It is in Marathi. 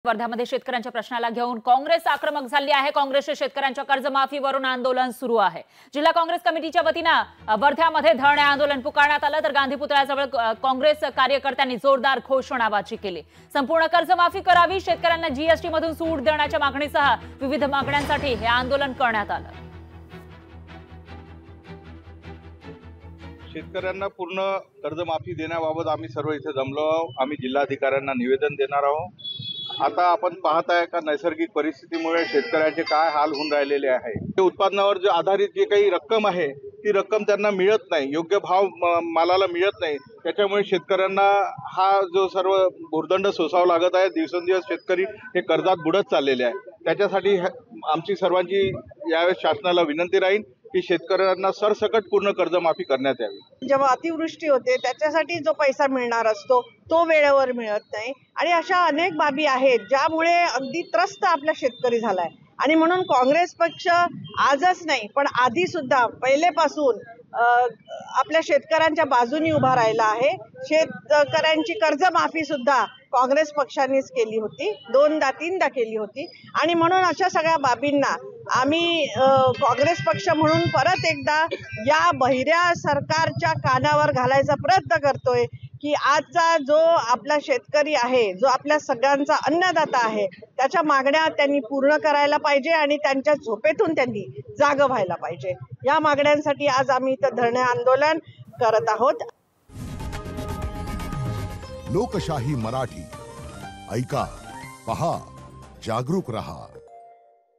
वर्ध्यामध्ये शेतकऱ्यांच्या प्रश्नाला घेऊन काँग्रेस आक्रमक झाली आहे। काँग्रेसच्या शेतकऱ्यांच्या कर्जमाफीवरून आंदोलन सुरू आहे। जिल्हा काँग्रेस कमिटीच्या वतीने वर्ध्यामध्ये धरणे आंदोलन पुकारण्यात आलं, तर गांधी पुतळ्याजवळ काँग्रेस कार्यकर्त्यांनी जोरदार घोषणाबाजी केली। संपूर्ण कर्जमाफी करावी, शेतकऱ्यांना जीएसटी मधून सूट देण्याच्या मागणीसह विविध मागण्यांसाठी हे आंदोलन करण्यात आलं। शेतकऱ्यांना पूर्ण कर्जमाफी देण्याबाबत आम्ही सर्व इथे जमलो आहोत। आम्ही जिल्हाधिकाऱ्यांना निवेदन देणार आहोत। आता आपण पाहत आहे का नैसर्गिक परिस्थितीमुळे शेतकऱ्यांचे काय हाल होऊन राहिलेले आहे। उत्पादनावर जे आधारित जे काही रक्कम आहे ती रक्कम त्यांना मिळत नाही, योग्य भाव मालाला मिळत नाही। त्याच्यामुळे शेतकऱ्यांना हा जो सर्व भुर्दंड सोसावा लागत आहे। दिवसेंदिवस शेतकरी हे कर्जात बुडत चाललेले आहे। त्याच्यासाठी आमची सर्वांची यावेळेस शासनाला विनंती राहील की शेतकऱ्यांना सरसकट पूर्ण कर्जमाफी करण्यात यावी। जेव्हा अतिवृष्टी होते त्याच्यासाठी जो पैसा मिळणार असतो तो वेळेवर मिळत नाही आणि अशा अनेक बाबी आहेत ज्यामुळे अगदी त्रस्त आपला शेतकरी झालाय। आणि म्हणून काँग्रेस पक्ष आजच नाही पण आधी सुद्धा पहिलेपासून आपल्या शेतकऱ्यांच्या बाजूनी उभा राहिला आहे। शेतकऱ्यांची कर्जमाफी सुद्धा काँग्रेस पक्षानेच केली होती, 2दा-3दा केली होती। आणि म्हणून अशा सगळ्या बाबींना आम्ही काँग्रेस पक्ष म्हणून परत एकदा या बहिऱ्या सरकारच्या कानावर घालायचा प्रयत्न करतोय की आजचा जो आपला शेतकरी आहे, जो आपल्या सगळ्यांचा अन्नदाता आहे, त्याच्या मागण्या त्यांनी पूर्ण करायला पाहिजे आणि त्यांच्या झोपेतून त्यांनी जागं व्हायला पाहिजे। या मागण्यांसाठी आज आम्ही इथं धरणे आंदोलन करत आहोत। लोकशाही मराठी ऐका, पहा, जागरूक रहा।